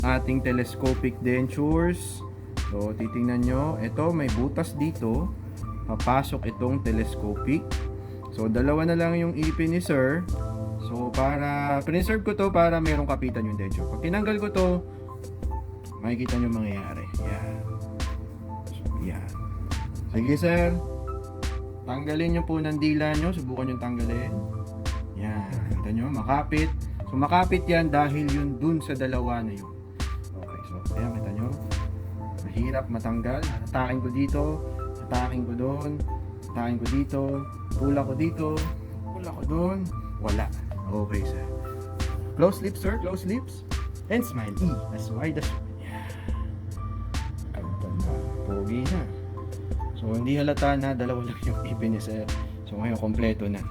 ating telescopic dentures. So, titingnan nyo. Ito, may butas dito. Papasok itong telescopic. So, dalawa na lang yung ipin ni sir. So, preserve ko to para merong kapitan yung denture. Pag tinanggal ko to, makikita nyo mangyayari. Yan. So, yan. Sige, sir. Tanggalin nyo po ng dila nyo. Subukan nyo tanggalin. Yan. Kita nyo, makapit. So, makapit yan dahil yun dun sa dalawa na yun. Okay, so, ayan, kita nyo. Mahirap matanggal. Atakin ko dito. Atakin ko doon. Atakin ko dito. Pula ko dito. Pula ko doon. Wala. Okay, sir. Close lips, sir. Close lips. And smile. As wide as... Yeah. Ganda na. Pogi na. So, hindi halata na dalawa lang yung ipin ni sir. So, ngayon, kompleto na.